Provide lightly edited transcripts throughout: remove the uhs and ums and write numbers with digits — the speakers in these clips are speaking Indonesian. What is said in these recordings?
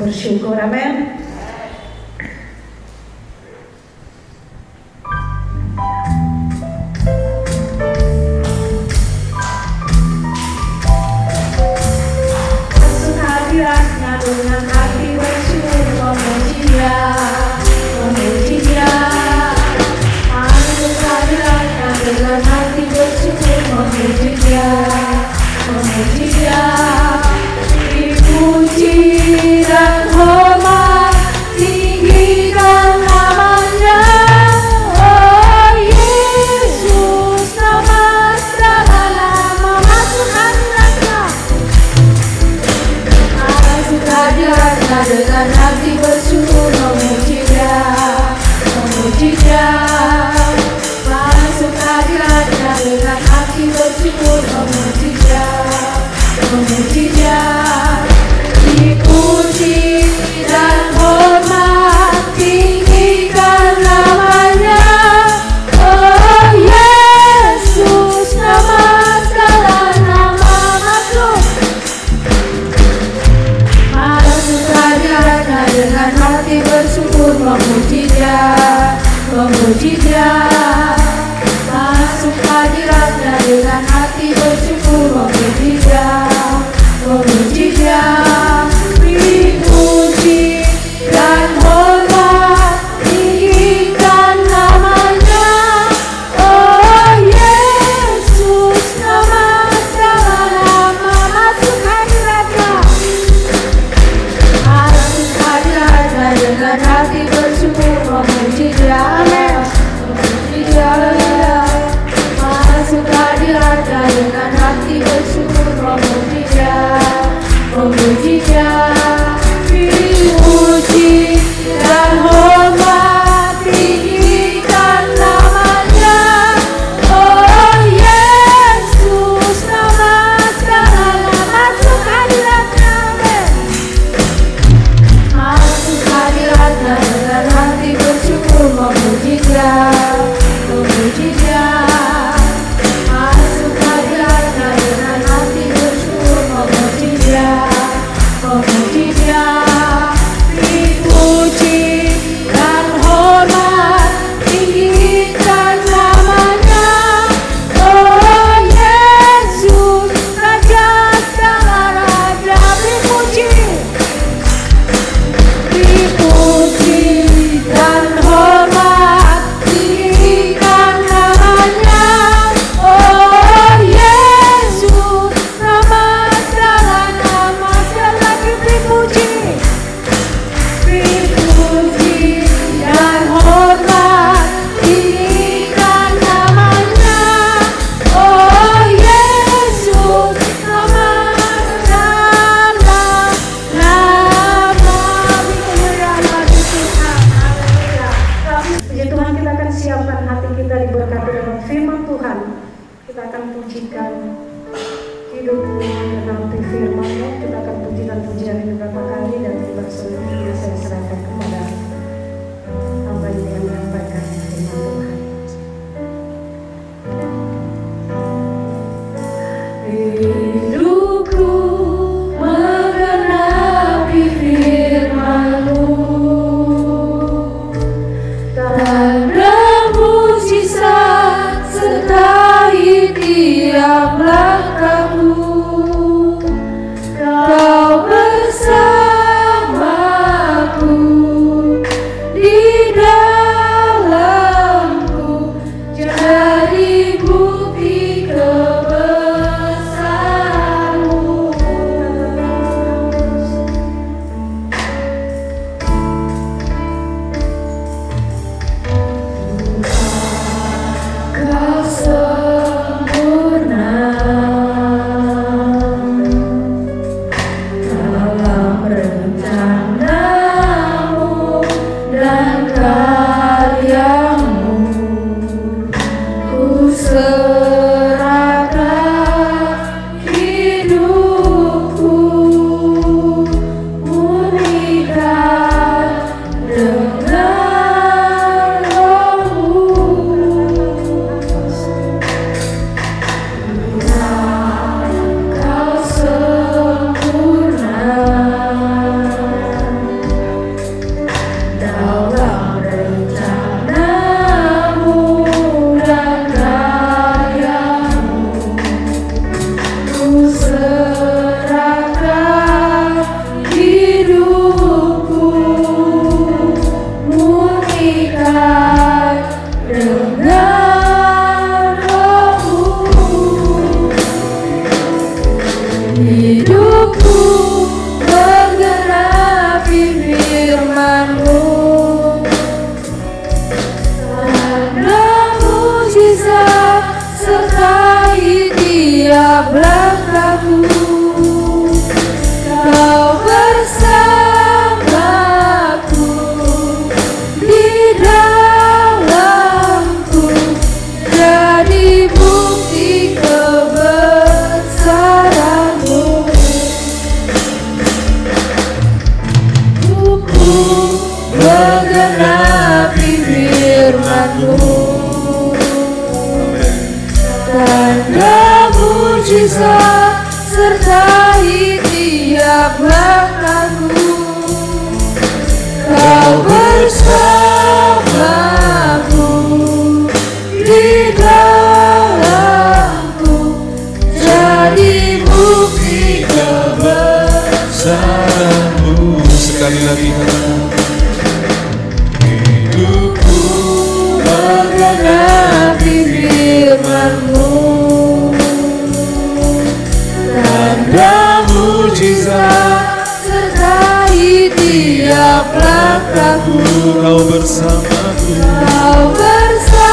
bersyukur. Amin. Masuk hadiratnya dengan hati bersyukur, memuji Dia, memuji Dia. Masuk hadiratnya dengan hati bersyukur, memuji Dia, memuji Dia. Dipuji dan hormat, tinggikan namanya. Oh Yesus, nama segala nama. Masuk hadiratnya, masuk hadiratnya dengan hati bersyukur, memuji Dia, memuji Dia. Masuk hadiratnya dengan hati bersyukur, memuji Dia, memuji Dia. Dipuji dan hormat, tinggikan namanya. Oh Yesus, nama segala nama. Masuk hadiratnya dengan hati bersyukur, memuji Dia, memuji Dia. Masuk hadiratnya dengan hati bersyukur, memuji Dia, memuji hidupku menggenapi firman-Mu. Tanda mujizat sertai tiap langkahku. Kau bersamaku di dalamku, jadi bukti kebesaran-Mu. Kau sempurna dalam rencana-Mu dan karya-Mu. Ku serahkan hidupku, murnikan dengan Roh-Mu. Kau sempurna dalam rencana-Mu dan karya-Mu. Ku serahkan hidupku, murnikan dengan Roh-Mu. Hidupku menggenapi firman-Mu. Tanda mujizat sertai tiap langkahku. Kau bersamaku di dalamku, jadi bukti kebesaran-Mu. Hidupku menggenapi firman-Mu. Tanda mujizat sertai tiap langkahku. Kau bersamaku di dalamku, jadi bukti Kebesaran-Mu. Sekali lagi katakan, hidupku menggenapi firman-Mu. Tanda mujizat sertai tiap langkahku. Kau bersamaku Kau bersamaku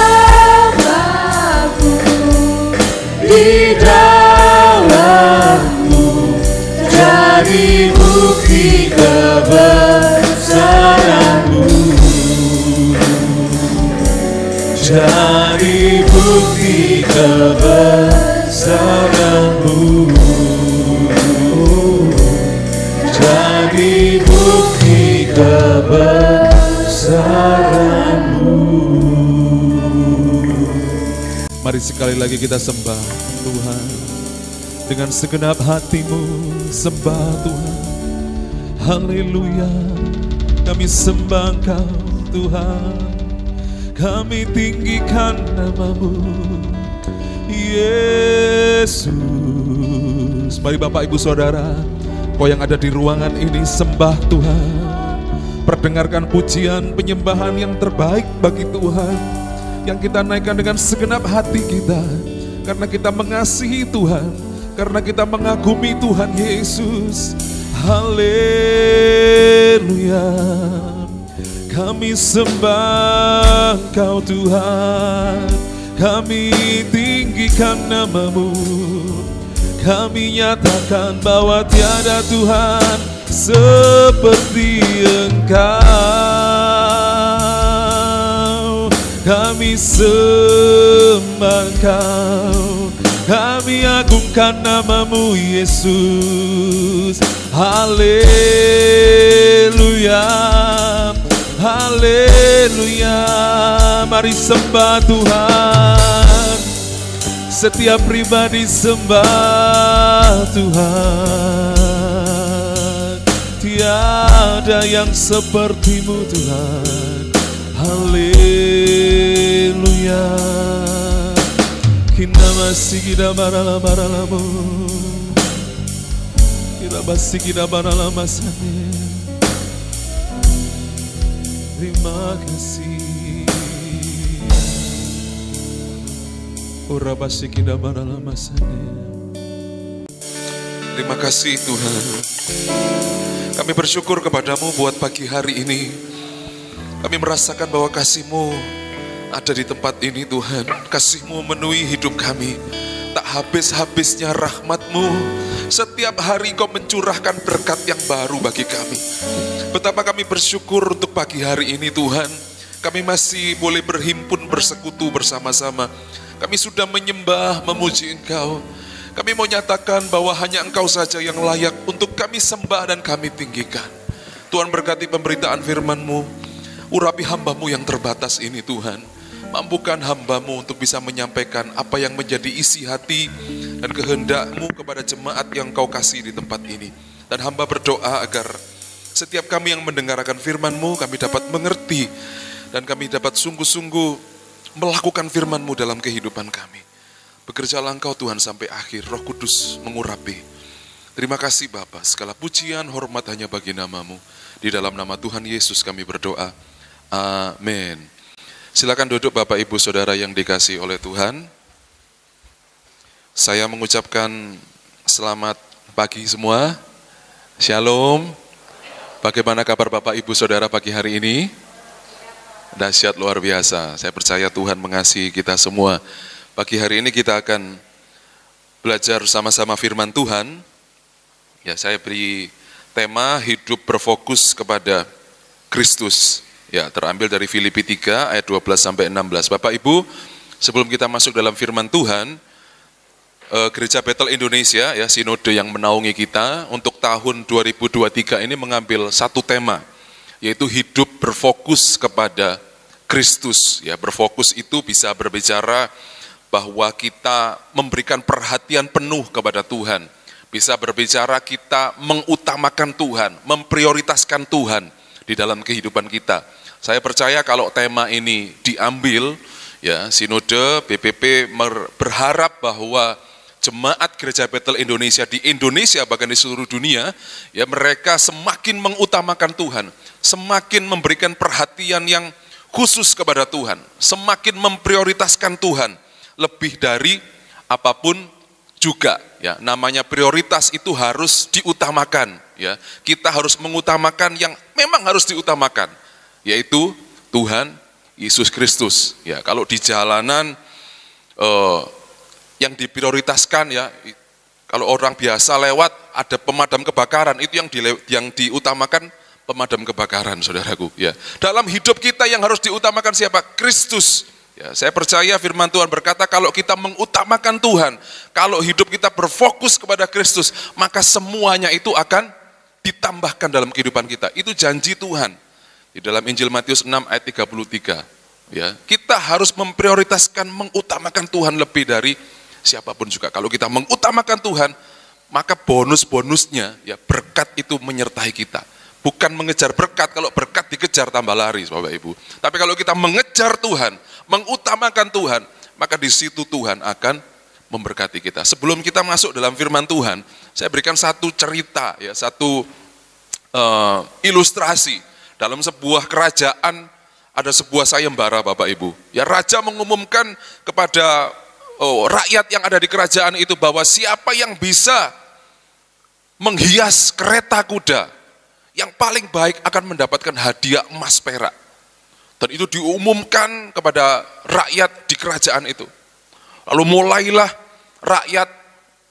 di dalamku, jadi bukti kebesaran-Mu. jadi bukti kebesaran-Mu. Jadi bukti kebesaran-Mu. Mari sekali lagi kita sembah Tuhan dengan segenap hatimu. Sembah Tuhan, haleluya. Kami sembah Engkau Tuhan, kami tinggikan nama-Mu Yesus. Mari Bapak Ibu Saudara, kau yang ada di ruangan ini, sembah Tuhan. Perdengarkan pujian penyembahan yang terbaik bagi Tuhan, yang kita naikkan dengan segenap hati kita, karena kita mengasihi Tuhan, karena kita mengagumi Tuhan Yesus. Haleluya. Kami sembah Engkau Tuhan, kami tinggikan nama-Mu. Kami nyatakan bahwa tiada Tuhan seperti Engkau. Kami sembah Engkau, kami agungkan nama-Mu Yesus. Haleluya, haleluya. Mari sembah Tuhan, Setiap pribadi sembah Tuhan. Tiada yang sepertimu Tuhan. Haleluya. Kita masih kita barala-baralamu. Kita masih kita barala-masanya. Terima kasih. Terima kasih Tuhan. Kami bersyukur kepadamu buat pagi hari ini. Kami merasakan bahwa kasih-Mu ada di tempat ini Tuhan. Kasih-Mu memenuhi hidup kami. Tak habis-habisnya rahmat-Mu. Setiap hari Kau mencurahkan berkat yang baru bagi kami. Betapa kami bersyukur untuk pagi hari ini Tuhan. Kami masih boleh berhimpun bersekutu bersama-sama. Kami sudah menyembah, memuji Engkau. Kami mau nyatakan bahwa hanya Engkau saja yang layak untuk kami sembah dan kami tinggikan. Tuhan berkati pemberitaan firman-Mu. Urapi hamba-Mu yang terbatas ini Tuhan. Mampukan hamba-Mu untuk bisa menyampaikan apa yang menjadi isi hati dan kehendak-Mu kepada jemaat yang Kau kasih di tempat ini. Dan hamba berdoa agar setiap kami yang mendengarkan firman-Mu, kami dapat mengerti dan kami dapat sungguh-sungguh melakukan firman-Mu dalam kehidupan kami. Bekerjalah Engkau Tuhan sampai akhir, Roh Kudus mengurapi. Terima kasih Bapa, segala pujian, hormat hanya bagi nama-Mu. Di dalam nama Tuhan Yesus kami berdoa. Amin. Silakan duduk Bapak Ibu Saudara yang dikasihi oleh Tuhan. Saya mengucapkan selamat pagi semua. Shalom. Bagaimana kabar Bapak Ibu Saudara pagi hari ini? Dahsyat luar biasa. Saya percaya Tuhan mengasihi kita semua. Pagi hari ini kita akan belajar sama-sama firman Tuhan. Ya, saya beri tema hidup berfokus kepada Kristus. Ya, terambil dari Filipi 3 ayat 12 sampai 16. Bapak Ibu, sebelum kita masuk dalam firman Tuhan, Gereja Bethel Indonesia, ya, sinode yang menaungi kita untuk tahun 2023 ini mengambil satu tema, yaitu hidup berfokus kepada Kristus. Ya, berfokus itu bisa berbicara bahwa kita memberikan perhatian penuh kepada Tuhan. Bisa berbicara kita mengutamakan Tuhan, memprioritaskan Tuhan di dalam kehidupan kita. Saya percaya kalau tema ini diambil, ya, sinode BPP berharap bahwa jemaat Gereja Bethel Indonesia di Indonesia bahkan di seluruh dunia, ya, mereka semakin mengutamakan Tuhan, semakin memberikan perhatian yang khusus kepada Tuhan, semakin memprioritaskan Tuhan lebih dari apapun juga. Ya, namanya prioritas itu harus diutamakan. Ya, kita harus mengutamakan yang memang harus diutamakan, yaitu Tuhan Yesus Kristus. Ya, kalau di jalanan yang diprioritaskan, ya, kalau orang biasa lewat ada pemadam kebakaran, itu yang diutamakan pemadam kebakaran, saudaraku. Ya, dalam hidup kita yang harus diutamakan siapa? Kristus. Ya, saya percaya firman Tuhan berkata kalau kita mengutamakan Tuhan, kalau hidup kita berfokus kepada Kristus, maka semuanya itu akan ditambahkan dalam kehidupan kita. Itu janji Tuhan. Di dalam Injil Matius 6 ayat 33. Ya, kita harus memprioritaskan, mengutamakan Tuhan lebih dari siapapun juga. Kalau kita mengutamakan Tuhan, maka bonus-bonusnya, ya, berkat itu menyertai kita. Bukan mengejar berkat, kalau berkat dikejar tambah lari, Bapak Ibu. Tapi kalau kita mengejar Tuhan, mengutamakan Tuhan, maka di situ Tuhan akan memberkati kita. Sebelum kita masuk dalam firman Tuhan, saya berikan satu cerita, ya, satu ilustrasi. Dalam sebuah kerajaan ada sebuah sayembara, Bapak Ibu. Ya, raja mengumumkan kepada rakyat yang ada di kerajaan itu bahwa siapa yang bisa menghias kereta kuda yang paling baik akan mendapatkan hadiah emas perak. Dan itu diumumkan kepada rakyat di kerajaan itu. Lalu mulailah rakyat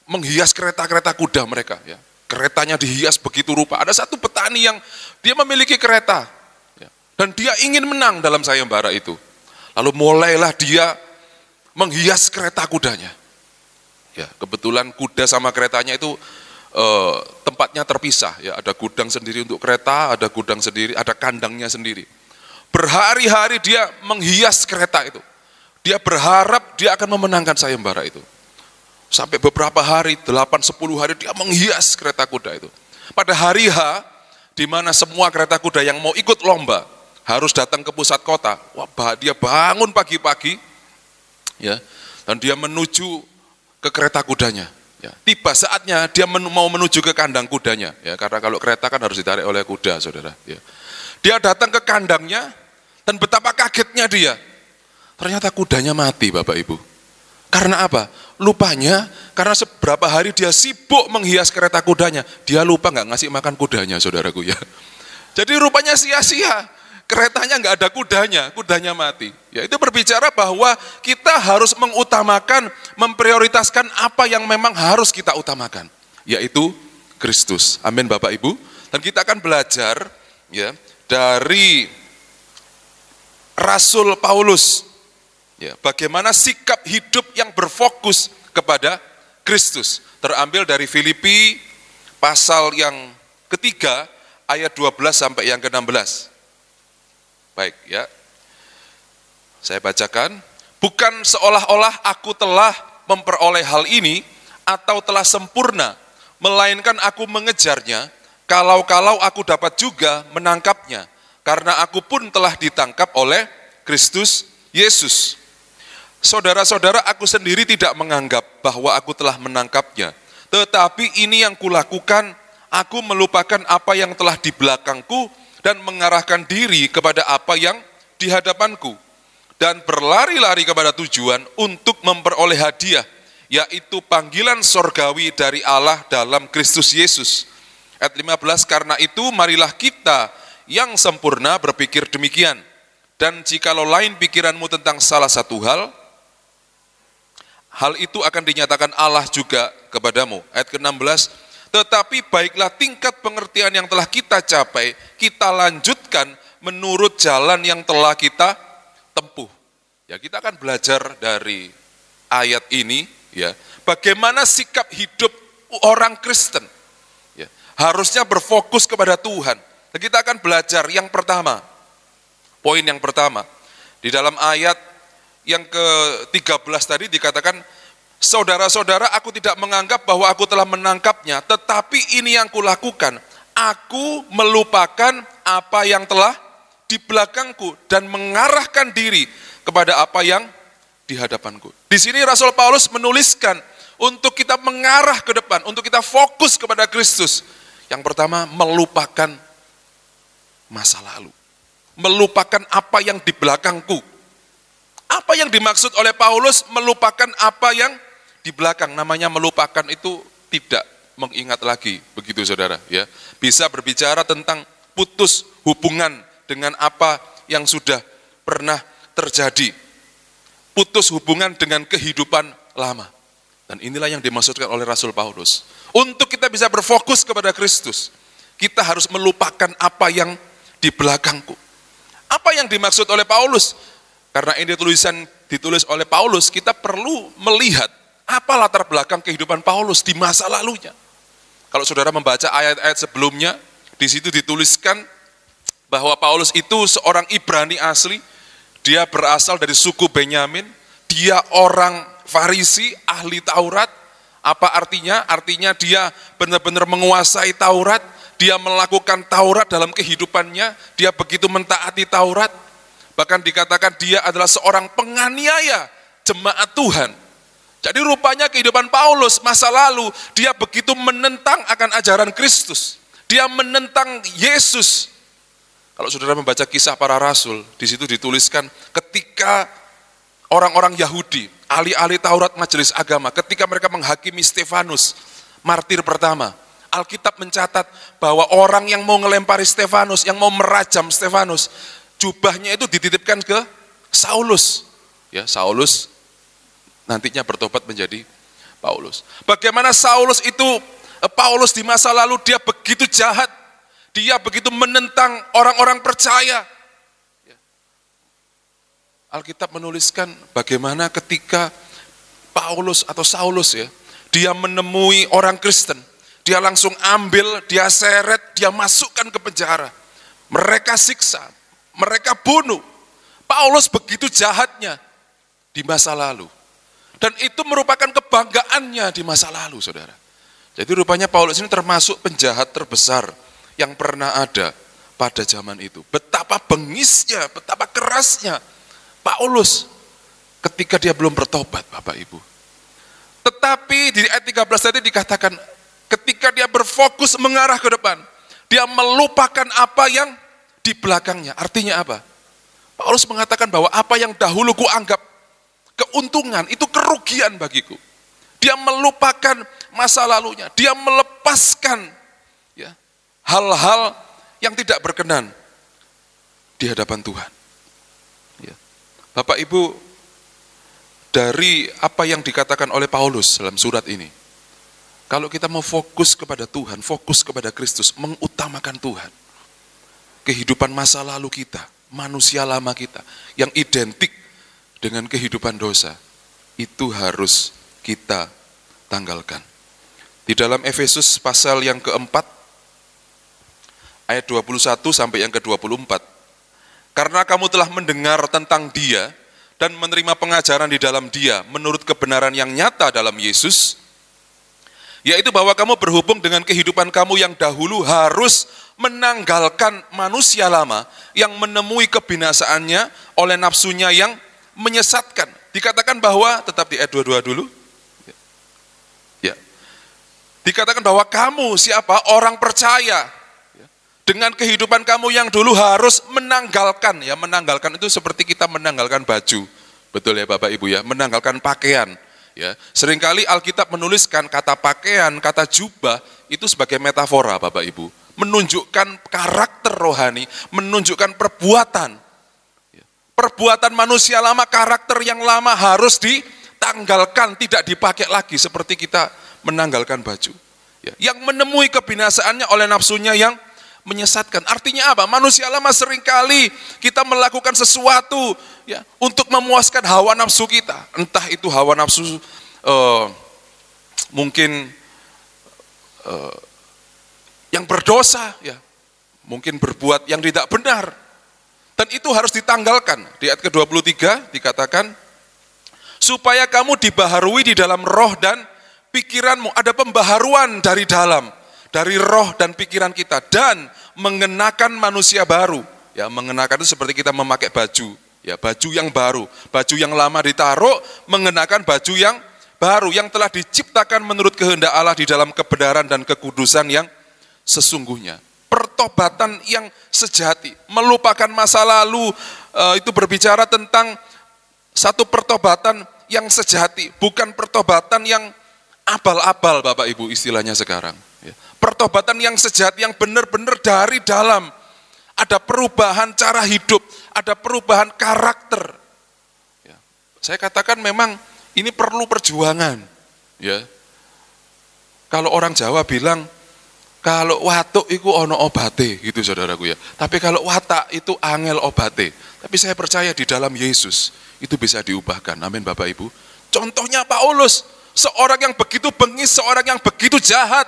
menghias kereta-kereta kuda mereka. Ya. Keretanya dihias begitu rupa. Ada satu petani yang dia memiliki kereta. Ya. Dan dia ingin menang dalam sayembara itu. Lalu mulailah dia menghias kereta kudanya. Ya, kebetulan kuda sama keretanya itu tempatnya terpisah. Ya, ada gudang sendiri untuk kereta, ada gudang sendiri, ada kandangnya sendiri. Berhari-hari dia menghias kereta itu. Dia berharap dia akan memenangkan sayembara itu. Sampai beberapa hari, 8-10 hari dia menghias kereta kuda itu. Pada hari H, di mana semua kereta kuda yang mau ikut lomba harus datang ke pusat kota. Wah, dia bangun pagi-pagi, ya, dan dia menuju ke kereta kudanya. Ya, tiba saatnya dia mau menuju ke kandang kudanya, ya, karena kalau kereta kan harus ditarik oleh kuda, saudara. Ya. Dia datang ke kandangnya dan betapa kagetnya dia. Ternyata kudanya mati, Bapak Ibu. Karena apa? Lupanya, karena seberapa hari dia sibuk menghias kereta kudanya, dia lupa nggak ngasih makan kudanya, saudaraku ya. Jadi rupanya sia-sia. Keretanya nggak ada kudanya mati. Ya, itu berbicara bahwa kita harus mengutamakan, memprioritaskan apa yang memang harus kita utamakan, yaitu Kristus. Amin, Bapak Ibu. Dan kita akan belajar, ya, dari Rasul Paulus, ya, bagaimana sikap hidup yang berfokus kepada Kristus. Terambil dari Filipi pasal yang ketiga ayat 12 sampai yang ke-16. Baik, ya. Saya bacakan. Bukan seolah-olah aku telah memperoleh hal ini atau telah sempurna, melainkan aku mengejarnya, kalau-kalau aku dapat juga menangkapnya, karena aku pun telah ditangkap oleh Kristus Yesus. Saudara-saudara, aku sendiri tidak menganggap bahwa aku telah menangkapnya, tetapi ini yang kulakukan, aku melupakan apa yang telah di belakangku dan mengarahkan diri kepada apa yang di hadapanku, dan berlari-lari kepada tujuan untuk memperoleh hadiah, yaitu panggilan sorgawi dari Allah dalam Kristus Yesus. Ayat 15, karena itu marilah kita yang sempurna berpikir demikian, dan jikalau lain pikiranmu tentang salah satu hal itu akan dinyatakan Allah juga kepadamu. Ayat ke-16, tetapi baiklah tingkat pengertian yang telah kita capai, kita lanjutkan menurut jalan yang telah kita tempuh. Ya, kita akan belajar dari ayat ini, ya, bagaimana sikap hidup orang Kristen. Ya, harusnya berfokus kepada Tuhan. Dan kita akan belajar yang pertama, poin yang pertama, di dalam ayat yang ke-13 tadi dikatakan, saudara-saudara, aku tidak menganggap bahwa aku telah menangkapnya, tetapi ini yang kulakukan, aku melupakan apa yang telah di belakangku dan mengarahkan diri kepada apa yang di hadapanku. Di sini Rasul Paulus menuliskan untuk kita mengarah ke depan, untuk kita fokus kepada Kristus. Yang pertama, melupakan masa lalu. Melupakan apa yang di belakangku. Apa yang dimaksud oleh Paulus melupakan apa yang di belakang? Namanya melupakan itu tidak mengingat lagi, begitu saudara, ya. Bisa berbicara tentang putus hubungan dengan apa yang sudah pernah terjadi. Putus hubungan dengan kehidupan lama. Dan inilah yang dimaksudkan oleh Rasul Paulus. Untuk kita bisa berfokus kepada Kristus, kita harus melupakan apa yang di belakangku. Apa yang dimaksud oleh Paulus? Karena ini ditulis oleh Paulus, kita perlu melihat apa latar belakang kehidupan Paulus di masa lalunya. Kalau saudara membaca ayat-ayat sebelumnya, di situ dituliskan bahwa Paulus itu seorang Ibrani asli, dia berasal dari suku Benyamin, dia orang Farisi, ahli Taurat. Apa artinya? Artinya dia benar-benar menguasai Taurat, dia melakukan Taurat dalam kehidupannya, dia begitu mentaati Taurat. Bahkan dikatakan dia adalah seorang penganiaya jemaat Tuhan. Jadi rupanya kehidupan Paulus masa lalu, dia begitu menentang akan ajaran Kristus. Dia menentang Yesus. Kalau saudara membaca kisah para rasul, di situ dituliskan ketika orang-orang Yahudi, ahli-ahli Taurat majelis agama, ketika mereka menghakimi Stefanus, martir pertama, Alkitab mencatat bahwa orang yang mau ngelempari Stefanus, yang mau merajam Stefanus, jubahnya itu dititipkan ke Saulus. Ya, Saulus nantinya bertobat menjadi Paulus. Bagaimana Paulus di masa lalu dia begitu jahat, dia begitu menentang orang-orang percaya. Alkitab menuliskan bagaimana ketika Paulus atau Saulus, ya, dia menemui orang Kristen, dia langsung ambil, dia seret, dia masukkan ke penjara. Mereka siksa, mereka bunuh. Paulus begitu jahatnya di masa lalu. Dan itu merupakan kebanggaannya di masa lalu, saudara. Jadi rupanya Paulus ini termasuk penjahat terbesar yang pernah ada pada zaman itu. Betapa bengisnya, betapa kerasnya Paulus ketika dia belum bertobat, Bapak Ibu. Tetapi di ayat 13 tadi dikatakan, ketika dia berfokus mengarah ke depan, dia melupakan apa yang di belakangnya. Artinya apa? Paulus mengatakan bahwa apa yang dahulu kuanggap keuntungan, itu kerugian bagiku. Dia melupakan masa lalunya, dia melepaskan ya, hal-hal yang tidak berkenan di hadapan Tuhan. Ya. Bapak Ibu, dari apa yang dikatakan oleh Paulus dalam surat ini, kalau kita mau fokus kepada Tuhan, fokus kepada Kristus, mengutamakan Tuhan, kehidupan masa lalu kita, manusia lama kita, yang identik dengan kehidupan dosa, itu harus kita tanggalkan. Di dalam Efesus pasal yang keempat, ayat 21 sampai yang ke-24, karena kamu telah mendengar tentang Dia, dan menerima pengajaran di dalam Dia, menurut kebenaran yang nyata dalam Yesus, yaitu bahwa kamu berhubung dengan kehidupan kamu yang dahulu harus menanggalkan manusia lama yang menemui kebinasaannya oleh nafsunya yang menyesatkan. Dikatakan bahwa, tetap di ayat 22 dulu. Ya. Dikatakan bahwa kamu siapa? Orang percaya. Dengan kehidupan kamu yang dulu harus menanggalkan. Ya, menanggalkan itu seperti kita menanggalkan baju. Betul ya Bapak Ibu ya, menanggalkan pakaian. Ya, seringkali Alkitab menuliskan kata pakaian, kata jubah itu sebagai metafora Bapak Ibu, menunjukkan karakter rohani, menunjukkan perbuatan. Perbuatan manusia lama, karakter yang lama harus ditanggalkan, tidak dipakai lagi seperti kita menanggalkan baju. Ya, yang menemui kebinasaannya oleh nafsunya yang menyesatkan. Artinya apa? Manusia lama seringkali kita melakukan sesuatu ya untuk memuaskan hawa nafsu kita. Entah itu hawa nafsu mungkin yang berdosa, ya, mungkin berbuat yang tidak benar. Dan itu harus ditanggalkan. Di ayat ke-23 dikatakan, supaya kamu dibaharui di dalam roh dan pikiranmu. Ada pembaharuan dari dalam, dari roh dan pikiran kita. Dan mengenakan manusia baru. Ya, mengenakan itu seperti kita memakai baju. Ya, baju yang baru. Baju yang lama ditaruh, mengenakan baju yang baru. Yang telah diciptakan menurut kehendak Allah di dalam kebenaran dan kekudusan yang sesungguhnya. Pertobatan yang sejati, melupakan masa lalu, itu berbicara tentang satu pertobatan yang sejati, bukan pertobatan yang abal-abal Bapak Ibu istilahnya sekarang. Pertobatan yang sejati, yang benar-benar dari dalam, ada perubahan cara hidup, ada perubahan karakter. Saya katakan memang ini perlu perjuangan. Ya. Kalau orang Jawa bilang, kalau watuk itu ono obate, gitu saudaraku ya. Tapi kalau watak itu angel obate. Tapi saya percaya di dalam Yesus itu bisa diubahkan. Amin Bapak Ibu. Contohnya Paulus, seorang yang begitu bengis, seorang yang begitu jahat.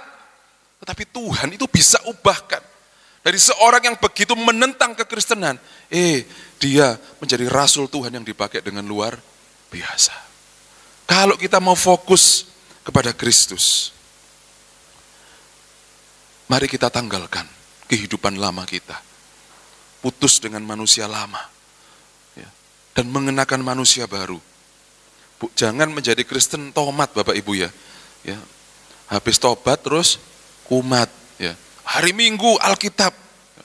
Tetapi Tuhan itu bisa ubahkan. Dari seorang yang begitu menentang kekristenan, dia menjadi rasul Tuhan yang dipakai dengan luar biasa. Kalau kita mau fokus kepada Kristus, mari kita tanggalkan kehidupan lama kita. Putus dengan manusia lama. Ya, dan mengenakan manusia baru. Jangan menjadi Kristen tomat Bapak Ibu ya. Ya, habis tobat terus kumat. Ya. Hari Minggu Alkitab.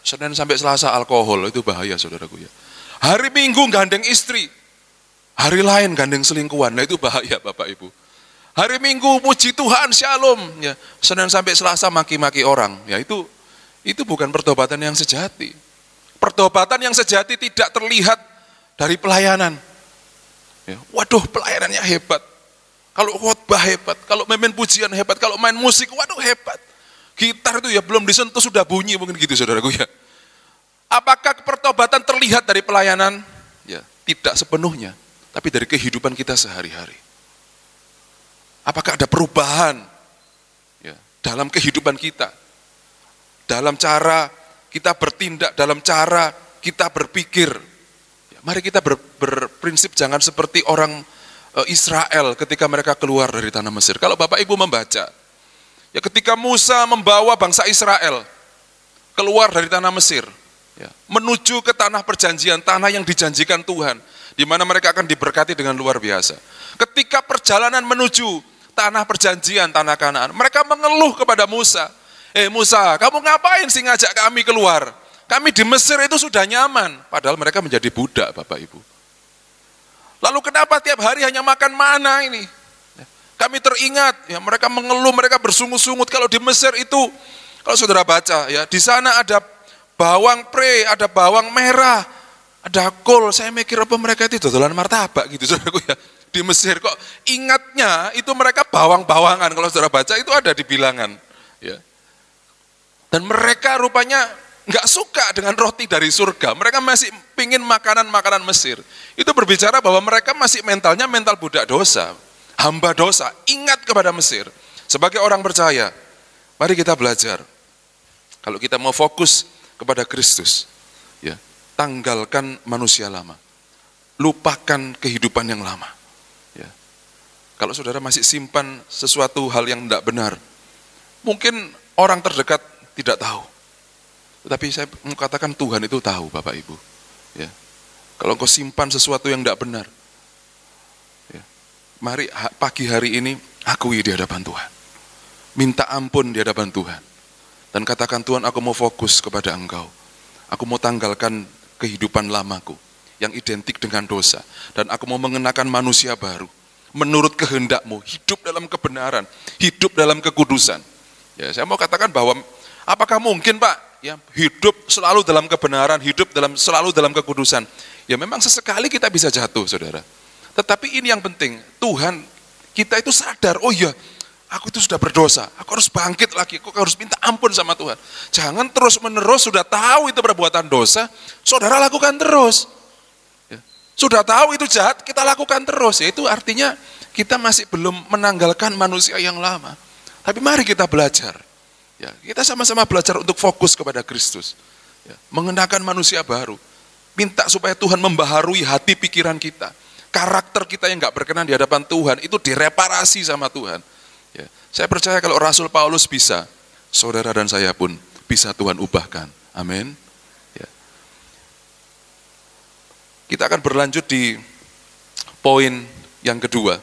Senin sampai Selasa alkohol. Itu bahaya saudaraku ya. Hari Minggu gandeng istri. Hari lain gandeng selingkuhan. Nah itu bahaya Bapak Ibu. Hari Minggu puji Tuhan, shalom. Ya, Senin sampai Selasa maki-maki orang. Ya itu bukan pertobatan yang sejati. Pertobatan yang sejati tidak terlihat dari pelayanan. Ya, waduh pelayanannya hebat. Kalau khotbah hebat, kalau main pujian hebat, kalau main musik, waduh hebat. Gitar itu ya belum disentuh sudah bunyi mungkin gitu saudaraku ya. Apakah pertobatan terlihat dari pelayanan? Ya, tidak sepenuhnya. Tapi dari kehidupan kita sehari-hari. Apakah ada perubahan ya, dalam kehidupan kita, dalam cara kita bertindak, dalam cara kita berpikir. Ya, mari kita berprinsip jangan seperti orang Israel ketika mereka keluar dari tanah Mesir. Kalau Bapak Ibu membaca, ya ketika Musa membawa bangsa Israel keluar dari tanah Mesir, ya, menuju ke tanah perjanjian, tanah yang dijanjikan Tuhan, di mana mereka akan diberkati dengan luar biasa. Ketika perjalanan menuju tanah perjanjian, tanah Kanaan, mereka mengeluh kepada Musa, Musa, kamu ngapain sih ngajak kami keluar? Kami di Mesir itu sudah nyaman, padahal mereka menjadi budak, Bapak Ibu. Lalu kenapa tiap hari hanya makan mana ini? Kami teringat, ya mereka mengeluh, mereka bersungut-sungut. Kalau di Mesir itu, kalau saudara baca, ya di sana ada bawang pre, ada bawang merah, ada kol. Saya mikir apa mereka itu dodolan martabak gitu, saudaraku ya. Di Mesir kok ingatnya itu mereka bawang-bawangan. Kalau saudara baca itu ada di bilangan, ya. Dan mereka rupanya nggak suka dengan roti dari surga. Mereka masih pingin makanan-makanan Mesir. Itu berbicara bahwa mereka masih mentalnya mental budak dosa, hamba dosa. Ingat kepada Mesir. Sebagai orang percaya, mari kita belajar. Kalau kita mau fokus kepada Kristus, ya, tanggalkan manusia lama. Lupakan kehidupan yang lama. Ya. Kalau saudara masih simpan sesuatu hal yang tidak benar, mungkin orang terdekat tidak tahu. Tetapi saya mau katakan Tuhan itu tahu, Bapak Ibu. Ya. Kalau engkau simpan sesuatu yang tidak benar, ya, mari pagi hari ini akui di hadapan Tuhan. Minta ampun di hadapan Tuhan. Dan katakan, Tuhan, aku mau fokus kepada Engkau. Aku mau tanggalkan kehidupan lamaku yang identik dengan dosa. Dan aku mau mengenakan manusia baru. Menurut kehendak-Mu, hidup dalam kebenaran, hidup dalam kekudusan. Ya, saya mau katakan bahwa apakah mungkin, Pak, ya, hidup selalu dalam kebenaran, hidup selalu dalam kekudusan. Ya memang sesekali kita bisa jatuh, saudara. Tetapi ini yang penting, Tuhan kita itu sadar, oh iya, aku itu sudah berdosa, aku harus bangkit lagi, aku harus minta ampun sama Tuhan. Jangan terus menerus sudah tahu itu perbuatan dosa, saudara lakukan terus. Ya. Sudah tahu itu jahat, kita lakukan terus. Ya, itu artinya kita masih belum menanggalkan manusia yang lama. Tapi mari kita belajar. Ya, kita sama-sama belajar untuk fokus kepada Kristus. Ya, mengenakan manusia baru. Minta supaya Tuhan membaharui hati pikiran kita. Karakter kita yang gak berkenan di hadapan Tuhan, itu direparasi sama Tuhan. Ya, saya percaya kalau Rasul Paulus bisa, saudara dan saya pun bisa Tuhan ubahkan. Amin. Ya. Kita akan berlanjut di poin yang kedua.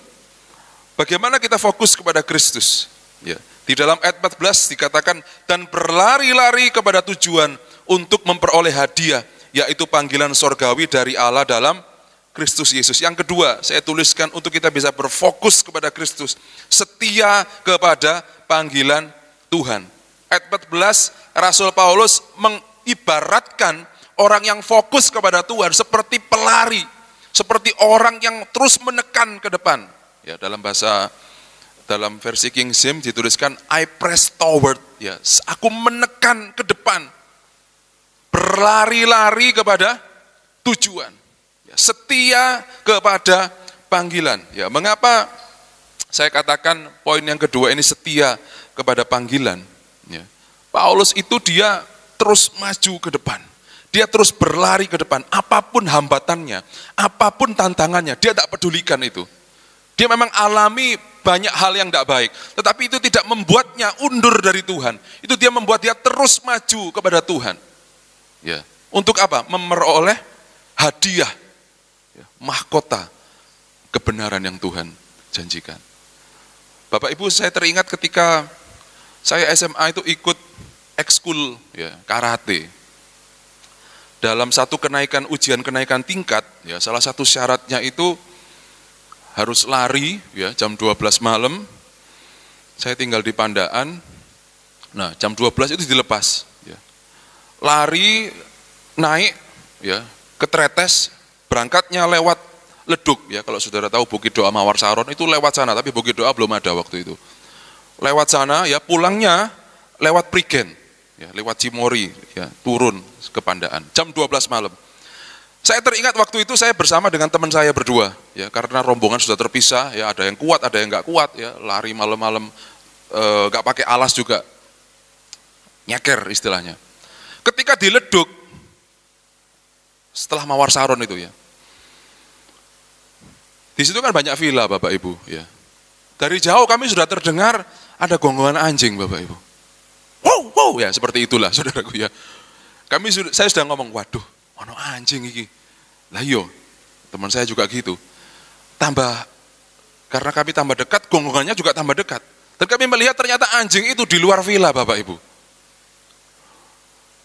Bagaimana kita fokus kepada Kristus? Ya. Di dalam ayat 14 dikatakan, dan berlari-lari kepada tujuan untuk memperoleh hadiah, yaitu panggilan sorgawi dari Allah dalam Kristus Yesus. Yang kedua, saya tuliskan untuk kita bisa berfokus kepada Kristus, setia kepada panggilan Tuhan. Ayat 14, Rasul Paulus mengibaratkan orang yang fokus kepada Tuhan seperti pelari, seperti orang yang terus menekan ke depan. Ya, dalam versi King James dituliskan I press toward, ya, aku menekan ke depan, berlari-lari kepada tujuan, ya, setia kepada panggilan. Ya, mengapa saya katakan poin yang kedua ini setia kepada panggilan? Ya, Paulus itu dia terus maju ke depan, dia terus berlari ke depan, apapun hambatannya, apapun tantangannya, dia tak pedulikan itu. Dia memang alami banyak hal yang tidak baik, tetapi itu tidak membuatnya undur dari Tuhan. Itu dia membuat dia terus maju kepada Tuhan. Ya, untuk apa? Memperoleh hadiah, ya, mahkota kebenaran yang Tuhan janjikan. Bapak Ibu, saya teringat ketika saya SMA itu ikut ekskul, ya, karate. Dalam satu ujian kenaikan tingkat, ya, salah satu syaratnya itu harus lari, ya, jam 12 malam. Saya tinggal di Pandaan. Nah, jam 12 itu dilepas, ya. Lari naik, ya, ke Tretes, berangkatnya lewat Leduk, ya. Kalau saudara tahu Bukit Doa Mawar Saron itu lewat sana, tapi Bukit Doa belum ada waktu itu. Lewat sana, ya, pulangnya lewat Prigen, ya, lewat Cimori, ya, turun ke Pandaan jam 12 malam. Saya teringat waktu itu saya bersama dengan teman saya berdua, ya, karena rombongan sudah terpisah, ya, ada yang kuat, ada yang nggak kuat, ya, lari malam-malam, nggak pakai alas juga, nyeker istilahnya. Ketika di Leduk, setelah Mawar Saron itu, ya, Di situ kan banyak villa Bapak Ibu, ya. Dari jauh kami sudah terdengar ada gonggongan anjing Bapak Ibu. Wow, wow, ya seperti itulah saudaraku ya. Saya sudah ngomong, waduh, ono anjing iki. Lah iya, teman saya juga gitu. Karena kami tambah dekat, gonggongannya juga tambah dekat. Dan kami melihat ternyata anjing itu di luar villa Bapak Ibu.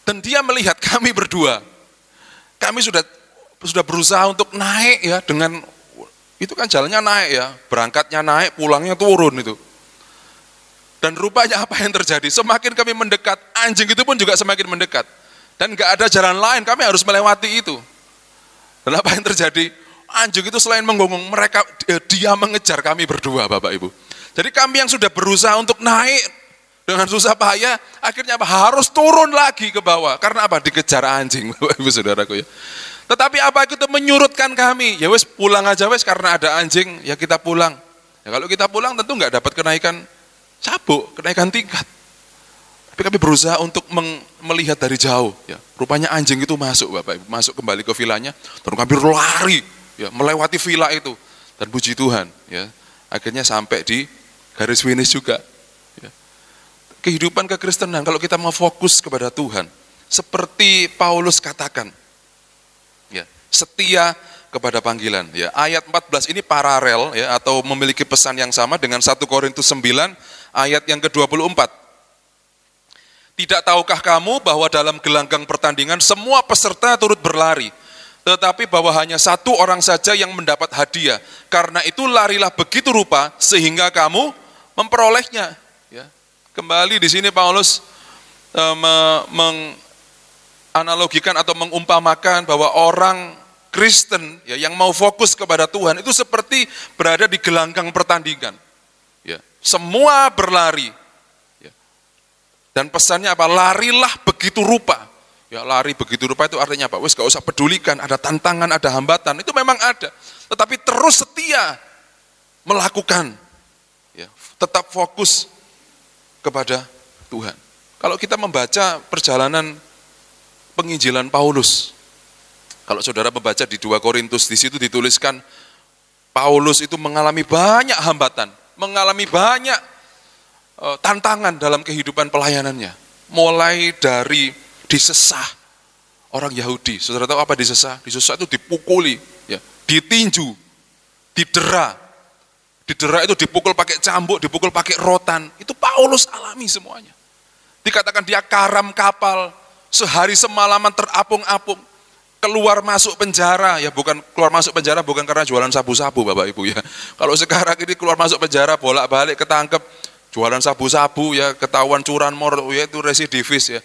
Dan dia melihat kami berdua. Kami sudah berusaha untuk naik ya, dengan itu kan jalannya naik ya, berangkatnya naik, pulangnya turun itu. Dan rupanya apa yang terjadi? Semakin kami mendekat, anjing itu pun juga semakin mendekat. Dan nggak ada jalan lain, kami harus melewati itu. Dan apa yang terjadi? Anjing itu selain menggonggong, dia mengejar kami berdua Bapak Ibu. Jadi kami yang sudah berusaha untuk naik dengan susah payah, akhirnya apa? Harus turun lagi ke bawah. Karena apa? Dikejar anjing Bapak Ibu saudaraku ya. Tetapi apa itu menyurutkan kami? Ya wes pulang aja wes, karena ada anjing, ya kita pulang. Ya kalau kita pulang tentu nggak dapat kenaikan sabuk, kenaikan tingkat. Tapi kami berusaha untuk melihat dari jauh. Ya, rupanya anjing itu masuk Bapak Ibu, masuk kembali ke vilanya, dan kami lari, ya, melewati villa itu. Dan puji Tuhan, ya, akhirnya sampai di garis finish juga. Ya. Kehidupan kekristenan kalau kita mau fokus kepada Tuhan, seperti Paulus katakan, ya, setia kepada panggilan. Ya, ayat 14 ini paralel ya, atau memiliki pesan yang sama dengan 1 Korintus 9 ayat yang ke-24. Tidak tahukah kamu bahwa dalam gelanggang pertandingan semua peserta turut berlari, tetapi bahwa hanya satu orang saja yang mendapat hadiah. Karena itu larilah begitu rupa sehingga kamu memperolehnya. Ya. Kembali di sini Paulus menganalogikan atau mengumpamakan bahwa orang Kristen ya, yang mau fokus kepada Tuhan itu seperti berada di gelanggang pertandingan. Ya. Semua berlari. Dan pesannya apa? Larilah begitu rupa. Ya, lari begitu rupa itu artinya apa? Wes gak usah pedulikan, ada tantangan, ada hambatan. Itu memang ada. Tetapi terus setia melakukan. Ya, tetap fokus kepada Tuhan. Kalau kita membaca perjalanan penginjilan Paulus, kalau saudara membaca di 2 Korintus, di situ dituliskan Paulus itu mengalami banyak hambatan, mengalami banyak tantangan dalam kehidupan pelayanannya. Mulai dari disesah orang Yahudi. Saudara tahu apa disesah? Disesah itu dipukuli, ya, ditinju, didera. Didera itu dipukul pakai cambuk, dipukul pakai rotan. Itu Paulus alami semuanya. Dikatakan dia karam kapal, sehari semalaman terapung-apung. Keluar masuk penjara, ya bukan keluar masuk penjara bukan karena jualan sabu-sabu Bapak Ibu ya. Kalau sekarang ini keluar masuk penjara bolak-balik ketangkep, jualan sabu-sabu ya, ketahuan curanmor ya, itu residivis ya.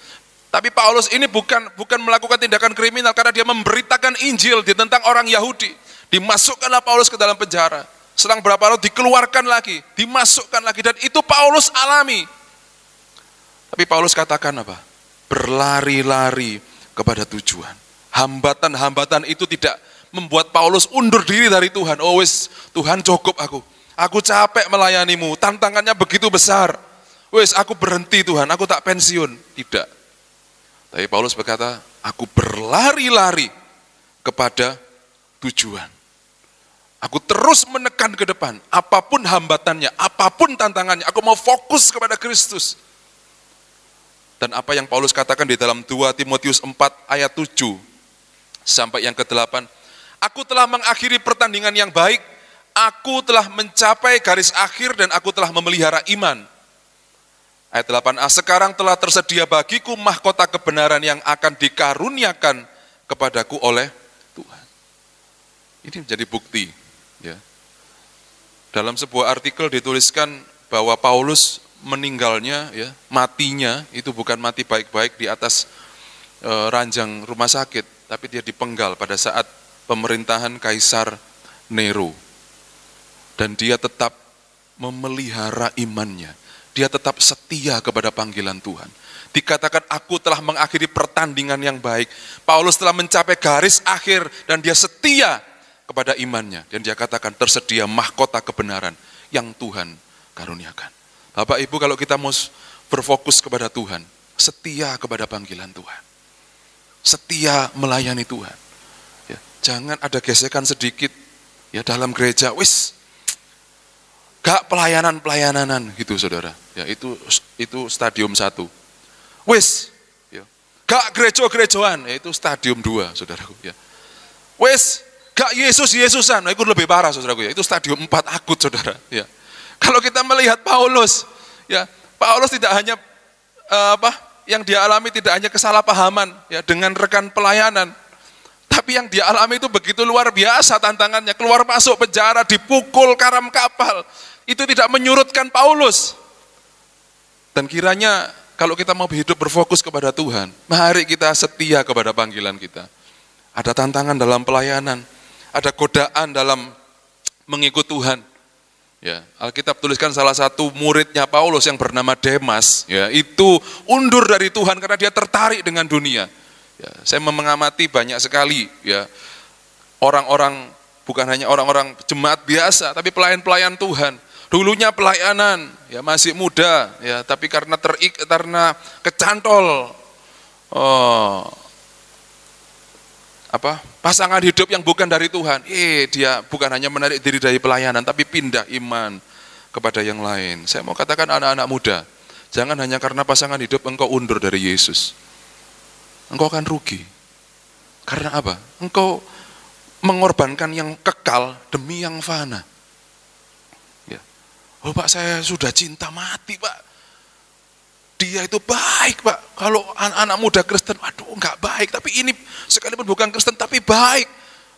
Tapi Paulus ini bukan melakukan tindakan kriminal karena dia memberitakan Injil tentang orang Yahudi. Dimasukkanlah Paulus ke dalam penjara. Selang berapa lama dikeluarkan lagi, dimasukkan lagi, dan itu Paulus alami. Tapi Paulus katakan apa? Berlari-lari kepada tujuan. Hambatan-hambatan itu tidak membuat Paulus undur diri dari Tuhan. Oh wis, Tuhan cukup aku capek melayanimu, tantangannya begitu besar. Wes, aku berhenti Tuhan, aku tak pensiun. Tidak. Tapi Paulus berkata, aku berlari-lari kepada tujuan. Aku terus menekan ke depan, apapun hambatannya, apapun tantangannya, aku mau fokus kepada Kristus. Dan apa yang Paulus katakan di dalam 2 Timotius 4 ayat 7 sampai yang ke-8, aku telah mengakhiri pertandingan yang baik, aku telah mencapai garis akhir dan aku telah memelihara iman. Ayat 8a, sekarang telah tersedia bagiku mahkota kebenaran yang akan dikaruniakan kepadaku oleh Tuhan. Ini menjadi bukti. Ya. Dalam sebuah artikel dituliskan bahwa Paulus meninggalnya, ya, matinya itu bukan mati baik-baik di atas ranjang rumah sakit, tapi dia dipenggal pada saat pemerintahan Kaisar Nero. Dan dia tetap memelihara imannya. Dia tetap setia kepada panggilan Tuhan. Dikatakan aku telah mengakhiri pertandingan yang baik. Paulus telah mencapai garis akhir dan dia setia kepada imannya. Dan dia katakan tersedia mahkota kebenaran yang Tuhan karuniakan. Bapak Ibu, kalau kita mau berfokus kepada Tuhan, setia kepada panggilan Tuhan. Setia melayani Tuhan. Ya, jangan ada gesekan sedikit, Ya dalam gereja, gak pelayanan-pelayanan gitu saudara. Ya itu stadium 1. Ya. Gak gereja-gerejaan, ya itu stadium 2 saudaraku. Ya. Gak Yesus-Yesusan, nah, itu lebih parah saudaraku. Ya. Itu stadium 4 akut saudara. Ya. Kalau kita melihat Paulus, ya Paulus tidak hanya yang dia alami tidak hanya kesalahpahaman ya dengan rekan pelayanan. Tapi yang dia alami itu begitu luar biasa tantangannya, keluar masuk penjara, dipukul karam kapal. Itu tidak menyurutkan Paulus. Dan kiranya kalau kita mau hidup berfokus kepada Tuhan, mari kita setia kepada panggilan kita. Ada tantangan dalam pelayanan, ada godaan dalam mengikut Tuhan. Ya, Alkitab tuliskan salah satu muridnya Paulus yang bernama Demas, ya, itu undur dari Tuhan karena dia tertarik dengan dunia. Ya, saya mengamati banyak sekali ya orang-orang, bukan hanya orang-orang jemaat biasa, tapi pelayan-pelayan Tuhan. Dulunya pelayanan, ya masih muda, ya tapi karena kecantol, pasangan hidup yang bukan dari Tuhan, dia bukan hanya menarik diri dari pelayanan, tapi pindah iman kepada yang lain. Saya mau katakan anak-anak muda, jangan hanya karena pasangan hidup engkau undur dari Yesus. Engkau akan rugi. Karena apa? Engkau mengorbankan yang kekal demi yang fana. Ya. Oh Pak, saya sudah cinta mati Pak. Dia itu baik Pak. Kalau anak-anak muda Kristen, aduh enggak baik. Tapi ini sekalipun bukan Kristen tapi baik.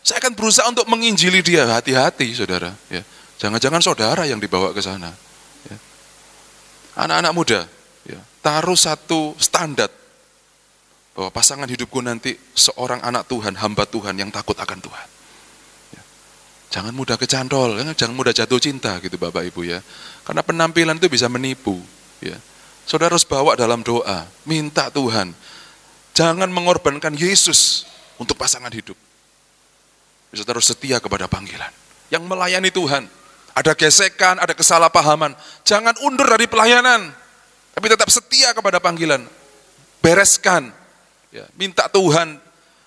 Saya akan berusaha untuk menginjili dia. Hati-hati saudara. Ya. Jangan-jangan saudara yang dibawa ke sana. Ya. Anak-anak muda, ya, taruh satu standar. Bahwa pasangan hidupku nanti seorang anak Tuhan, hamba Tuhan yang takut akan Tuhan. Ya. Jangan mudah kecantol, jangan mudah jatuh cinta gitu Bapak Ibu ya. Karena penampilan itu bisa menipu. Ya. Saudara harus bawa dalam doa, minta Tuhan. Jangan mengorbankan Yesus untuk pasangan hidup. Saudara harus setia kepada panggilan. Yang melayani Tuhan, ada gesekan, ada kesalahpahaman. Jangan undur dari pelayanan, tapi tetap setia kepada panggilan. Bereskan. Ya, minta Tuhan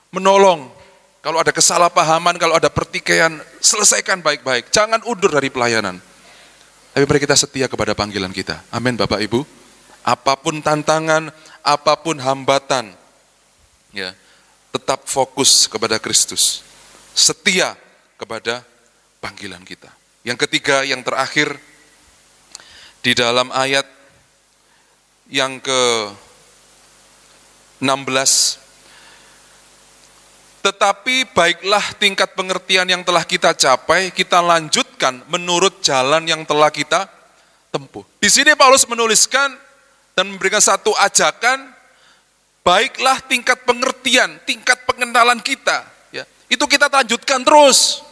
menolong. Kalau ada kesalahpahaman, kalau ada pertikaian, selesaikan baik-baik. Jangan undur dari pelayanan. Tapi mari kita setia kepada panggilan kita. Amin Bapak Ibu. Apapun tantangan, apapun hambatan, ya, tetap fokus kepada Kristus. Setia kepada panggilan kita. Yang ketiga, yang terakhir, di dalam ayat yang ke-16, tetapi baiklah tingkat pengertian yang telah kita capai, kita lanjutkan menurut jalan yang telah kita tempuh. Di sini Paulus menuliskan dan memberikan satu ajakan, baiklah tingkat pengertian, tingkat pengenalan kita. Ya, itu kita lanjutkan terus.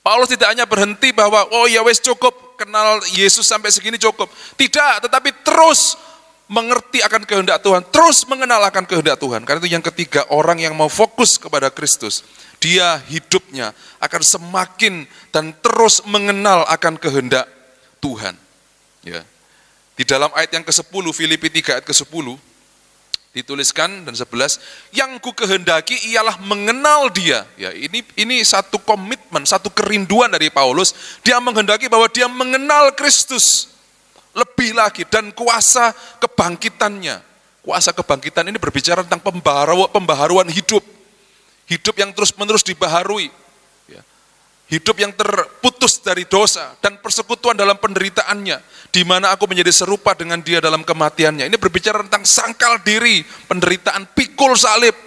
Paulus tidak hanya berhenti bahwa, oh ya wes cukup, kenal Yesus sampai segini cukup. Tidak, tetapi terus mengerti akan kehendak Tuhan, terus mengenal akan kehendak Tuhan. Karena itu yang ketiga, orang yang mau fokus kepada Kristus, dia hidupnya akan semakin dan terus mengenal akan kehendak Tuhan. Ya. Di dalam ayat yang ke-10, Filipi 3 ayat ke-10, dituliskan dan 11, yang ku kehendaki ialah mengenal dia. Ya, ini satu komitmen, satu kerinduan dari Paulus. Dia menghendaki bahwa dia mengenal Kristus lebih lagi dan kuasa kebangkitannya. Kuasa kebangkitan ini berbicara tentang pembaharuan hidup. Hidup yang terus-menerus dibaharui. Ya. Hidup yang terputus dari dosa dan persekutuan dalam penderitaannya, di mana aku menjadi serupa dengan dia dalam kematiannya. Ini berbicara tentang sangkal diri, penderitaan, pikul salib.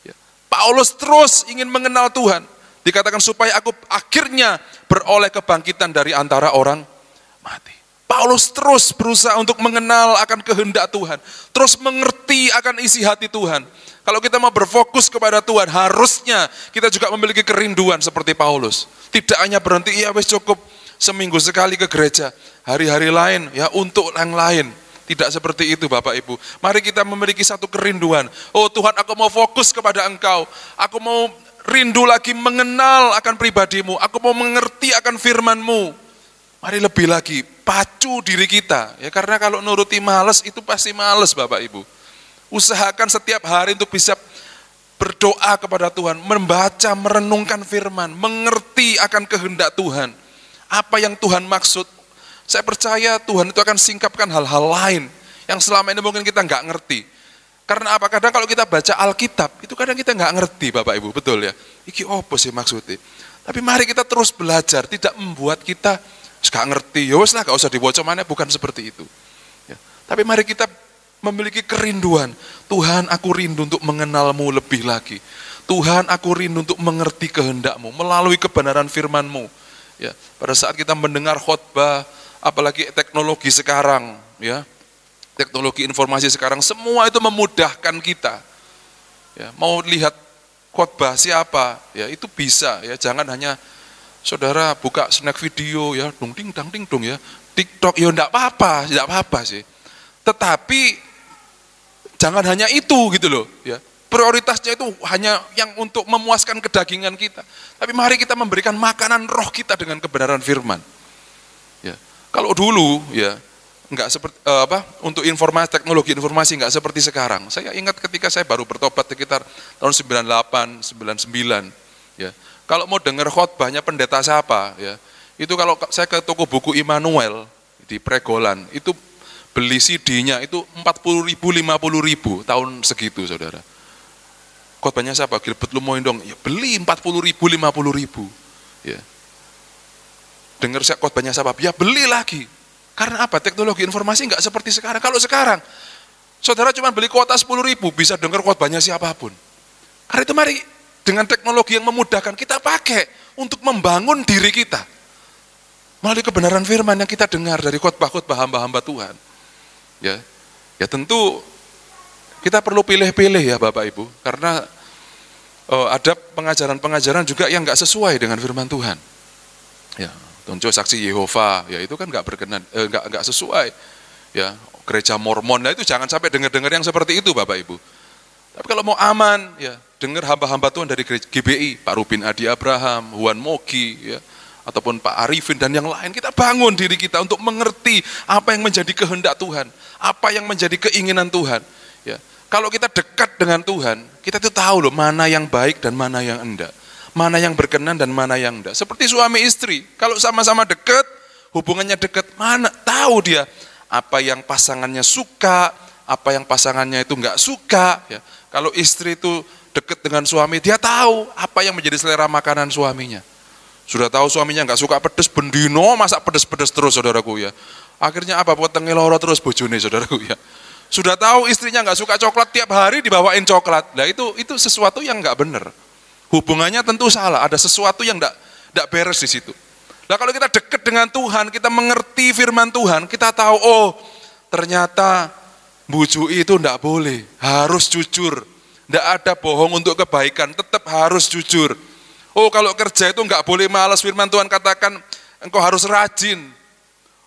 Ya. Paulus terus ingin mengenal Tuhan. Dikatakan supaya aku akhirnya beroleh kebangkitan dari antara orang mati. Paulus terus berusaha untuk mengenal akan kehendak Tuhan, terus mengerti akan isi hati Tuhan. Kalau kita mau berfokus kepada Tuhan, harusnya kita juga memiliki kerinduan seperti Paulus. Tidak hanya berhenti, ya wes cukup seminggu sekali ke gereja, hari-hari lain ya untuk yang lain. Tidak seperti itu Bapak Ibu. Mari kita memiliki satu kerinduan. Oh Tuhan, aku mau fokus kepada Engkau. Aku mau rindu lagi mengenal akan pribadimu. Aku mau mengerti akan firman-Mu. Mari lebih lagi, pacu diri kita. Ya, karena kalau nuruti males, itu pasti males Bapak Ibu. Usahakan setiap hari untuk bisa berdoa kepada Tuhan, membaca, merenungkan firman, mengerti akan kehendak Tuhan. Apa yang Tuhan maksud. Saya percaya Tuhan itu akan singkapkan hal-hal lain yang selama ini mungkin kita nggak ngerti. Karena apa? Kadang kalau kita baca Alkitab, itu kadang kita nggak ngerti Bapak Ibu, betul ya? Iki apa sih maksudnya? Tapi mari kita terus belajar, tidak membuat kita nggak ngerti. Ya wes lah, nggak usah dibaca mana, bukan seperti itu. Ya. Tapi mari kita memiliki kerinduan. Tuhan, aku rindu untuk mengenalmu lebih lagi. Tuhan, aku rindu untuk mengerti kehendakmu melalui kebenaran firman-Mu. Ya, pada saat kita mendengar khotbah, apalagi teknologi sekarang, ya, teknologi informasi sekarang, semua itu memudahkan kita. Ya, mau lihat khotbah siapa, ya itu bisa. Ya, jangan hanya saudara buka snack video, ya, dung ding dang ding dong, ya, TikTok, ya enggak apa-apa sih. Tetapi jangan hanya itu gitu loh, ya. Prioritasnya itu hanya yang untuk memuaskan kedagingan kita. Tapi mari kita memberikan makanan roh kita dengan kebenaran firman. Ya. Kalau dulu ya enggak seperti untuk informasi, teknologi informasi enggak seperti sekarang. Saya ingat ketika saya baru bertobat sekitar tahun 98, 99, ya. Kalau mau dengar khotbahnya pendeta siapa, ya. Itu kalau saya ke toko buku Immanuel di Pregolan, itu beli CD-nya itu 40.000, 50.000 tahun segitu, saudara. Khotbahnya siapa? Gilbert Lumoin dong. Ya beli 40.000, 50.000. Ya. Dengar khotbahnya siapa? Ya beli lagi. Karena apa? Teknologi informasi enggak seperti sekarang. Kalau sekarang, saudara cuma beli kuota 10.000 bisa dengar khotbahnya siapapun. Karena itu mari dengan teknologi yang memudahkan kita pakai untuk membangun diri kita. Melalui kebenaran firman yang kita dengar dari khotbah-khotbah hamba-hamba Tuhan. Ya, ya tentu kita perlu pilih-pilih ya Bapak Ibu, karena ada pengajaran-pengajaran juga yang nggak sesuai dengan firman Tuhan. Ya, contoh saksi Yehova, ya itu kan nggak berkenan, nggak sesuai. Ya, gereja Mormon, nah itu jangan sampai dengar-dengar yang seperti itu Bapak Ibu. Tapi kalau mau aman, ya dengar hamba-hamba Tuhan dari GBI, Pak Rubin Adi Abraham, Juan Mogi, ya, ataupun Pak Arifin dan yang lain, kita bangun diri kita untuk mengerti apa yang menjadi kehendak Tuhan, apa yang menjadi keinginan Tuhan. Ya, kalau kita dekat dengan Tuhan, kita tuh tahu loh mana yang baik dan mana yang enggak, mana yang berkenan dan mana yang enggak. Seperti suami istri, kalau sama-sama dekat, hubungannya dekat, mana tahu dia apa yang pasangannya suka, apa yang pasangannya itu enggak suka. Ya, kalau istri itu dekat dengan suami, dia tahu apa yang menjadi selera makanan suaminya. Sudah tahu suaminya enggak suka pedes, bendino masak pedes-pedes terus saudaraku ya. Akhirnya apa? Potongnya loro terus bojone saudaraku ya. Sudah tahu istrinya nggak suka coklat, tiap hari dibawain coklat. Nah itu sesuatu yang nggak benar. Hubungannya tentu salah, ada sesuatu yang nggak beres di situ. Nah kalau kita dekat dengan Tuhan, kita mengerti firman Tuhan, kita tahu, oh ternyata bujui itu nggak boleh, harus jujur. Nggak ada bohong untuk kebaikan, tetap harus jujur. Oh kalau kerja itu nggak boleh malas, firman Tuhan katakan engkau harus rajin.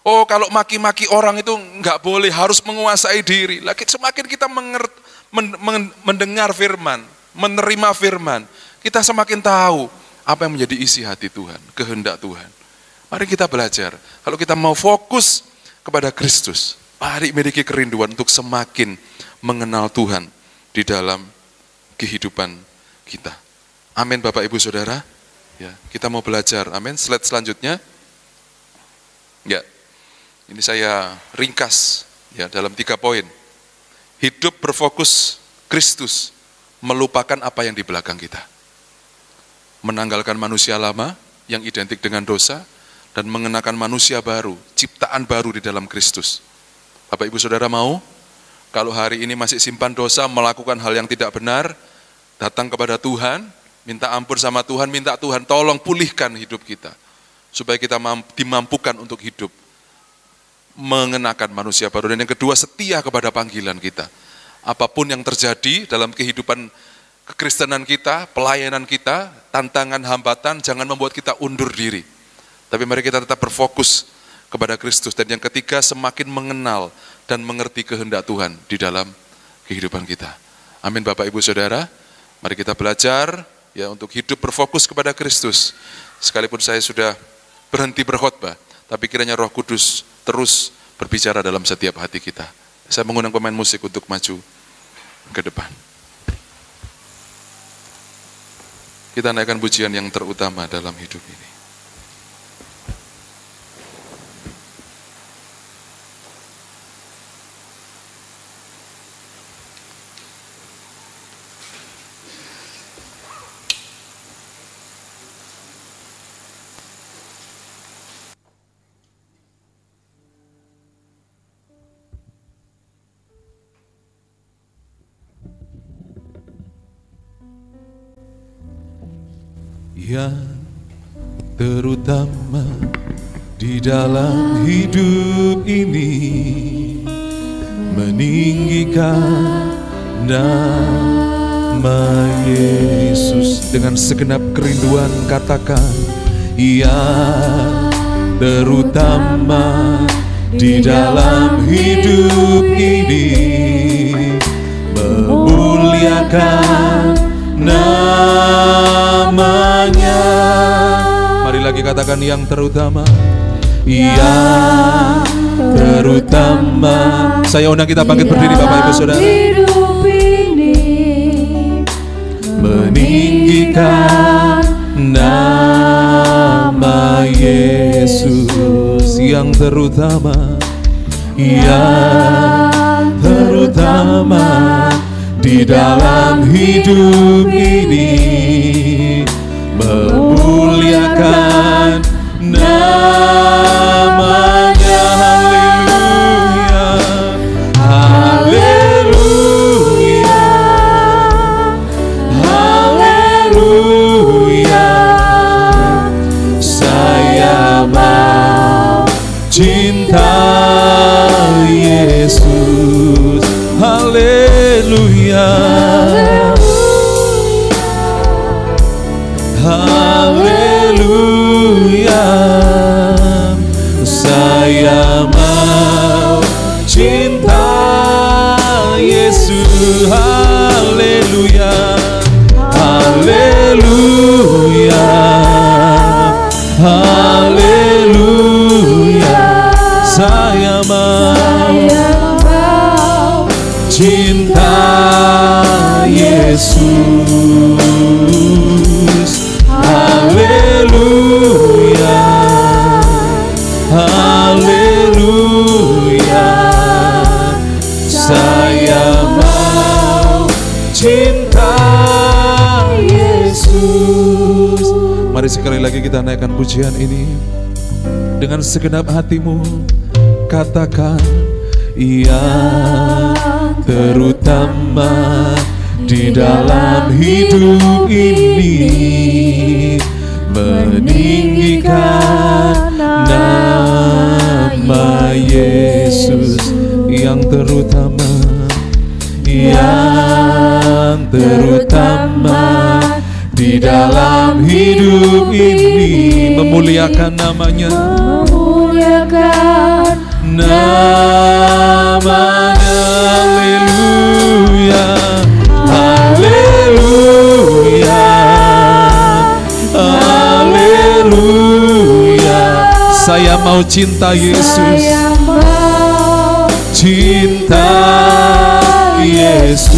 Oh kalau maki-maki orang itu nggak boleh, harus menguasai diri. Lagi semakin kita mendengar firman, menerima firman, kita semakin tahu apa yang menjadi isi hati Tuhan, kehendak Tuhan. Mari kita belajar. Kalau kita mau fokus kepada Kristus, mari miliki kerinduan untuk semakin mengenal Tuhan di dalam kehidupan kita. Amin Bapak Ibu Saudara. Ya, kita mau belajar. Amin. Slide selanjutnya. Ya. Ini saya ringkas ya dalam 3 poin. Hidup berfokus Kristus, melupakan apa yang di belakang kita. Menanggalkan manusia lama yang identik dengan dosa dan mengenakan manusia baru, ciptaan baru di dalam Kristus. Bapak Ibu Saudara mau? Kalau hari ini masih simpan dosa, melakukan hal yang tidak benar, datang kepada Tuhan, minta ampun sama Tuhan, minta Tuhan tolong pulihkan hidup kita. Supaya kita dimampukan untuk hidup mengenakan manusia baru. Dan yang kedua, setia kepada panggilan kita. Apapun yang terjadi dalam kehidupan kekristenan kita, pelayanan kita, tantangan, hambatan, jangan membuat kita undur diri. Tapi mari kita tetap berfokus kepada Kristus. Dan yang ketiga, semakin mengenal dan mengerti kehendak Tuhan di dalam kehidupan kita. Amin Bapak Ibu Saudara. Mari kita belajar ya untuk hidup berfokus kepada Kristus. Sekalipun saya sudah berhenti berkhotbah, tapi kiranya Roh Kudus terus berbicara dalam setiap hati kita. Saya mengundang pemain musik untuk maju ke depan. kita naikkan pujian yang terutama dalam hidup ini. Yang terutama di dalam hidup ini, meninggikan nama Yesus. Dengan segenap kerinduan katakan, yang terutama di dalam hidup ini, memuliakan namanya. Mari lagi katakan, yang terutama. Yang terutama. Saya undang kita bangkit berdiri Bapak Ibu Saudara. Meninggikan nama Yesus. Yang terutama. Yang terutama di dalam hidup ini, memuliakan namanya. Haleluya, haleluya, haleluya. Saya mau cinta Yesus. Haleluya, haleluya, saya mau cinta Yesus. Haleluya, haleluya, haleluya, saya mau cinta Yesus. Haleluya, haleluya, saya mau cinta Yesus. Mari sekali lagi kita naikkan pujian ini. Dengan segenap hatimu katakan, yang terutama di dalam hidup ini, meninggikan nama Yesus. Yang terutama, yang terutama di dalam hidup ini, memuliakan namanya, memuliakan namanya. Haleluya, haleluya, haleluya, saya mau cinta Yesus. Cinta Yesus.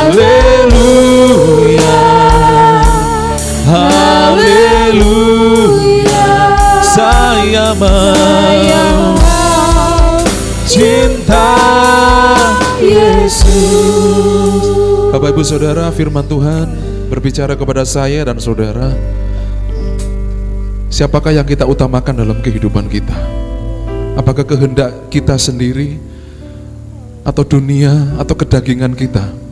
Haleluya, haleluya, saya mau cinta Yesus. Bapak Ibu Saudara, firman Tuhan berbicara kepada saya dan saudara, siapakah yang kita utamakan dalam kehidupan kita? Apakah kehendak kita sendiri, atau dunia, atau kedagingan kita?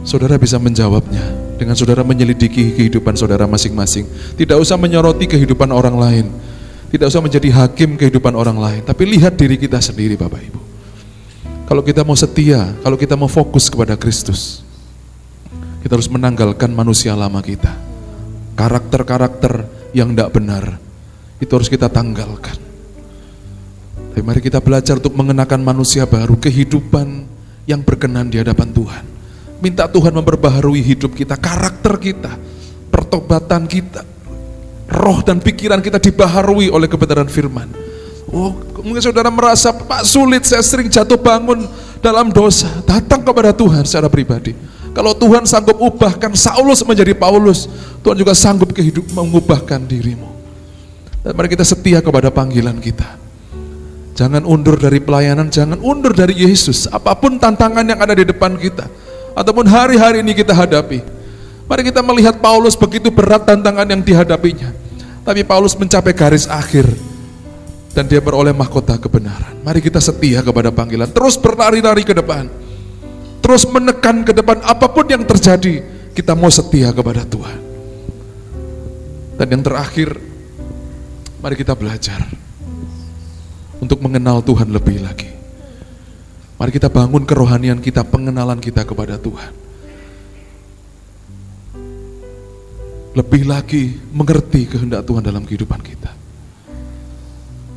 Saudara bisa menjawabnya dengan saudara menyelidiki kehidupan saudara masing-masing. Tidak usah menyoroti kehidupan orang lain, tidak usah menjadi hakim kehidupan orang lain, tapi lihat diri kita sendiri Bapak Ibu. Kalau kita mau setia, kalau kita mau fokus kepada Kristus, kita harus menanggalkan manusia lama kita. Karakter-karakter yang tidak benar, itu harus kita tanggalkan. Tapi mari kita belajar untuk mengenakan manusia baru, kehidupan yang berkenan di hadapan Tuhan. Minta Tuhan memperbaharui hidup kita, karakter kita, pertobatan kita, roh dan pikiran kita dibaharui oleh kebenaran firman. Oh, mungkin saudara merasa, Pak sulit, saya sering jatuh bangun dalam dosa. Datang kepada Tuhan secara pribadi. Kalau Tuhan sanggup ubahkan Saulus menjadi Paulus, Tuhan juga sanggup mengubahkan dirimu. Dan mari kita setia kepada panggilan kita. Jangan undur dari pelayanan, jangan undur dari Yesus. Apapun tantangan yang ada di depan kita, ataupun hari-hari ini kita hadapi. Mari kita melihat Paulus, begitu berat tantangan yang dihadapinya. Tapi Paulus mencapai garis akhir. Dan dia beroleh mahkota kebenaran. Mari kita setia kepada panggilan. Terus berlari-lari ke depan. Terus menekan ke depan. Apapun yang terjadi, kita mau setia kepada Tuhan. Dan yang terakhir, mari kita belajar untuk mengenal Tuhan lebih lagi. Mari kita bangun kerohanian kita, pengenalan kita kepada Tuhan. Lebih lagi mengerti kehendak Tuhan dalam kehidupan kita.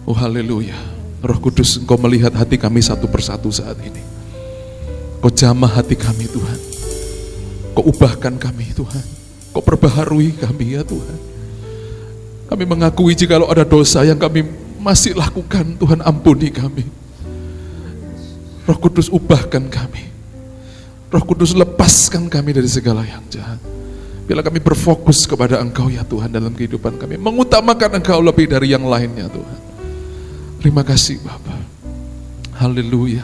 Oh haleluya. Roh Kudus, Engkau melihat hati kami satu persatu saat ini. Kau jamah hati kami Tuhan. Kau ubahkan kami Tuhan. Kau perbaharui kami ya Tuhan. Kami mengakui jikalau ada dosa yang kami masih lakukan, Tuhan ampuni kami. Roh Kudus ubahkan kami. Roh Kudus lepaskan kami dari segala yang jahat. Bila kami berfokus kepada Engkau ya Tuhan dalam kehidupan kami. Mengutamakan Engkau lebih dari yang lainnya Tuhan. Terima kasih Bapa. Haleluya.